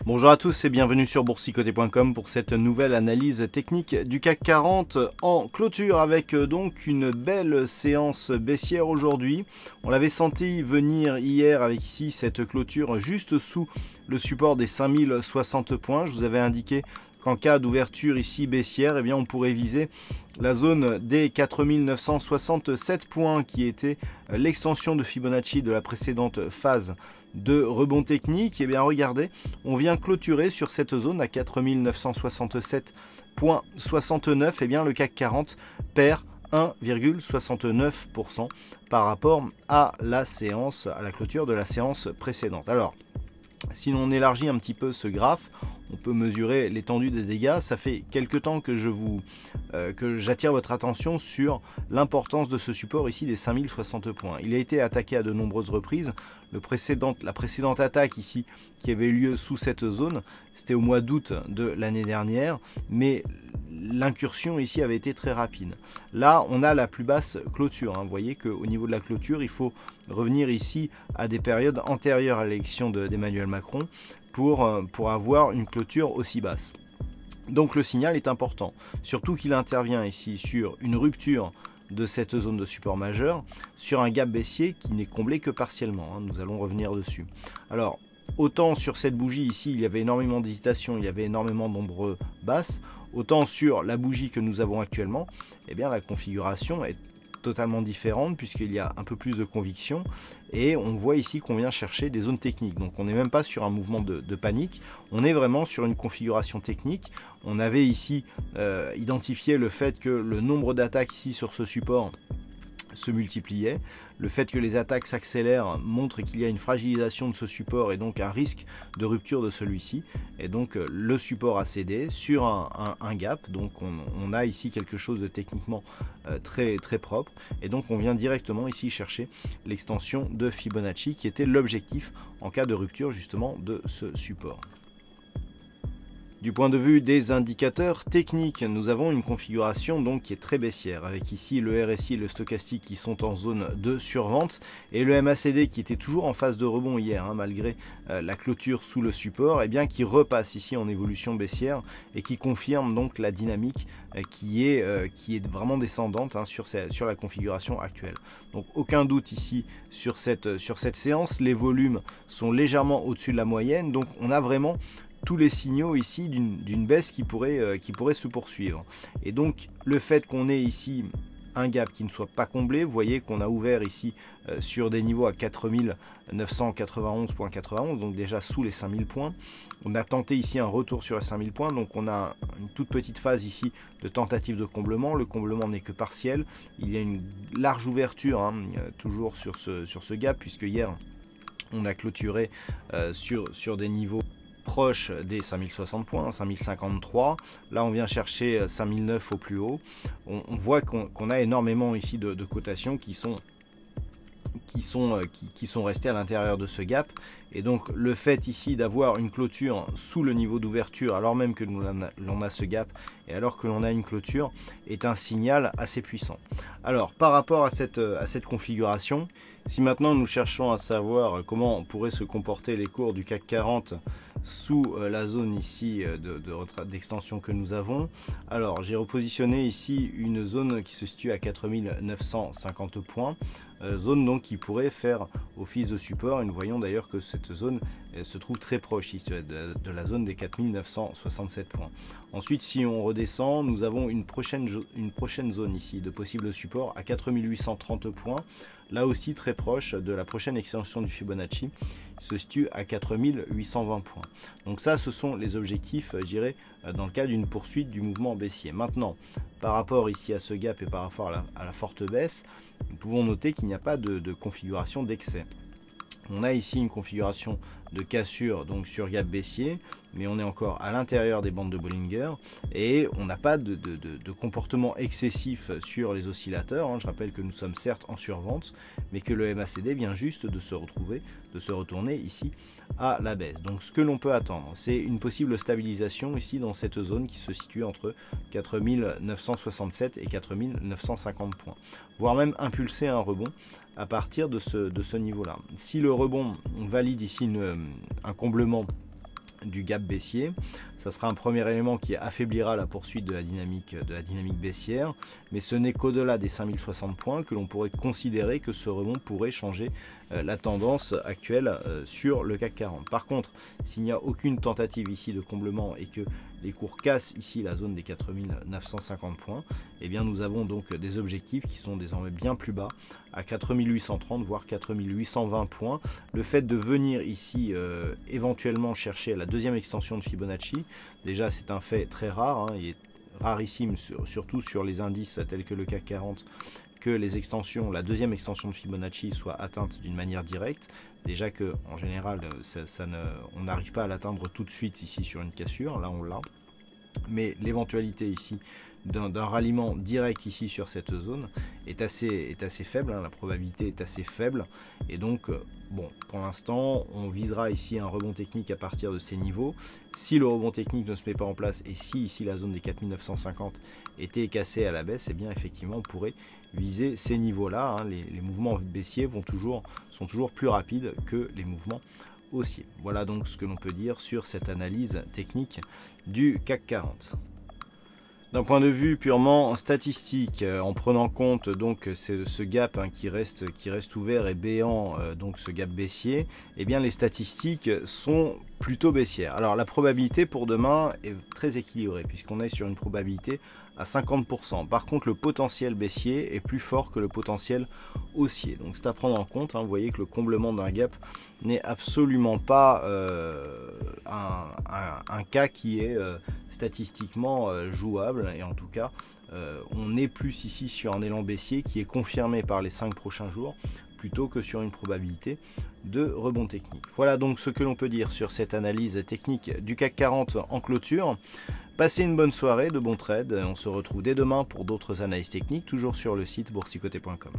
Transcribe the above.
Bonjour à tous et bienvenue sur boursicoté.com pour cette nouvelle analyse technique du CAC 40 en clôture avec donc une belle séance baissière aujourd'hui. On l'avait senti venir hier avec ici cette clôture juste sous le support des 5060 points. Je vous avais indiqué qu'en cas d'ouverture ici baissière, eh bien on pourrait viser la zone des 4967 points qui était l'extension de Fibonacci de la précédente phase de rebond technique. Et bien regardez, on vient clôturer sur cette zone à 4967,69. Et bien le CAC 40 perd 1,69% par rapport à la séance, à la clôture de la séance précédente. Alors, si l'on élargit un petit peu ce graphe, on peut mesurer l'étendue des dégâts. Ça fait quelque temps que j'attire votre attention sur l'importance de ce support ici des 5060 points. Il a été attaqué à de nombreuses reprises. La précédente attaque ici qui avait eu lieu sous cette zone, c'était au mois d'août de l'année dernière, mais l'incursion ici avait été très rapide. Là, on a la plus basse clôture. Vous voyez qu'au niveau de la clôture, il faut revenir ici à des périodes antérieures à l'élection d'Emmanuel Macron pour avoir une clôture aussi basse. Donc le signal est important, surtout qu'il intervient ici sur une rupture de cette zone de support majeur, sur un gap baissier qui n'est comblé que partiellement. Nous allons revenir dessus. Alors, autant sur cette bougie ici, il y avait énormément d'hésitation, il y avait énormément d'ombres basses, autant sur la bougie que nous avons actuellement, eh bien la configuration est totalement différente puisqu'il y a un peu plus de conviction et on voit ici qu'on vient chercher des zones techniques. Donc on n'est même pas sur un mouvement de panique, on est vraiment sur une configuration technique. On avait ici identifié le fait que le nombre d'attaques ici sur ce support se multipliait. Le fait que les attaques s'accélèrent montre qu'il y a une fragilisation de ce support et donc un risque de rupture de celui-ci. Et donc le support a cédé sur un gap. Donc on a ici quelque chose de techniquement très propre. Et donc on vient directement ici chercher l'extension de Fibonacci qui était l'objectif en cas de rupture justement de ce support. Du point de vue des indicateurs techniques, nous avons une configuration donc qui est très baissière, avec ici le RSI et le stochastique qui sont en zone de survente, et le MACD qui était toujours en phase de rebond hier, malgré la clôture sous le support, et bien qui repasse ici en évolution baissière, et qui confirme donc la dynamique qui est vraiment descendante sur la configuration actuelle. Donc aucun doute ici sur cette séance, les volumes sont légèrement au-dessus de la moyenne, donc on a vraiment tous les signaux ici d'une baisse qui pourrait se poursuivre. Et donc le fait qu'on ait ici un gap qui ne soit pas comblé, vous voyez qu'on a ouvert ici sur des niveaux à 4991,91, donc déjà sous les 5000 points. On a tenté ici un retour sur les 5000 points, donc on a une toute petite phase ici de tentative de comblement. Le comblement n'est que partiel. Il y a une large ouverture toujours sur ce gap, puisque hier on a clôturé sur des niveaux proche des 5060 points, 5053. Là on vient chercher 5009 au plus haut. On voit qu'on a énormément ici de cotations qui sont restées à l'intérieur de ce gap, et donc le fait ici d'avoir une clôture sous le niveau d'ouverture alors même que l'on a ce gap et alors que l'on a une clôture est un signal assez puissant. Alors par rapport à cette configuration, si maintenant nous cherchons à savoir comment pourraient se comporter les cours du CAC 40 sous la zone ici d'extension que nous avons, alors j'ai repositionné ici une zone qui se situe à 4950 points, zone donc qui pourrait faire office de support, et nous voyons d'ailleurs que cette zone se trouve très proche ici de la zone des 4967 points. Ensuite, si on redescend, nous avons une prochaine zone ici de possible support à 4830 points, là aussi très proche de la prochaine extension du Fibonacci, se situe à 4820 points. Donc ça, ce sont les objectifs, je dirais, dans le cas d'une poursuite du mouvement baissier. Maintenant, par rapport ici à ce gap et par rapport à la forte baisse, nous pouvons noter qu'il n'y a pas de configuration d'excès. On a ici une configuration de cassure donc sur gap baissier, mais on est encore à l'intérieur des bandes de Bollinger et on n'a pas de comportement excessif sur les oscillateurs, hein. Je rappelle que nous sommes certes en survente, mais que le MACD vient juste de se retourner ici à la baisse. Donc ce que l'on peut attendre, c'est une possible stabilisation ici dans cette zone qui se situe entre 4967 et 4950 points, voire même impulser un rebond à partir de ce niveau-là. Si le rebond valide ici un comblement du gap baissier, ça sera un premier élément qui affaiblira la poursuite de la dynamique baissière, mais ce n'est qu'au-delà des 5060 points que l'on pourrait considérer que ce rebond pourrait changer la tendance actuelle sur le CAC 40. Par contre, s'il n'y a aucune tentative ici de comblement et que les cours cassent ici la zone des 4950 points, eh bien nous avons donc des objectifs qui sont désormais bien plus bas, à 4830 voire 4820 points. Le fait de venir ici éventuellement chercher la deuxième extension de Fibonacci, déjà c'est un fait très rare, hein, il est rarissime surtout sur les indices tels que le CAC 40 que la deuxième extension de Fibonacci soit atteinte d'une manière directe. Déjà que en général on n'arrive pas à l'atteindre tout de suite ici sur une cassure, là on l'a, mais l'éventualité ici d'un ralliement direct ici sur cette zone est assez faible, hein, la probabilité est assez faible, et donc bon, pour l'instant on visera ici un rebond technique à partir de ces niveaux. Si le rebond technique ne se met pas en place et si ici la zone des 4950 était cassée à la baisse, et bien effectivement on pourrait viser ces niveaux là, hein. Les mouvements baissiers sont toujours plus rapides que les mouvements haussiers. Voilà donc ce que l'on peut dire sur cette analyse technique du CAC 40. D'un point de vue purement statistique, en prenant compte donc ce gap, hein, qui reste ouvert et béant, donc ce gap baissier, eh bien les statistiques sont plutôt baissières. Alors la probabilité pour demain est très équilibrée puisqu'on est sur une probabilité à 50%. Par contre le potentiel baissier est plus fort que le potentiel haussier. Donc c'est à prendre en compte, hein. Vous voyez que le comblement d'un gap n'est absolument pas un cas qui est statistiquement jouable, et en tout cas on est plus ici sur un élan baissier qui est confirmé par les 5 prochains jours plutôt que sur une probabilité de rebond technique. Voilà donc ce que l'on peut dire sur cette analyse technique du CAC 40 en clôture. Passez une bonne soirée, de bons trades, on se retrouve dès demain pour d'autres analyses techniques, toujours sur le site boursicoté.com.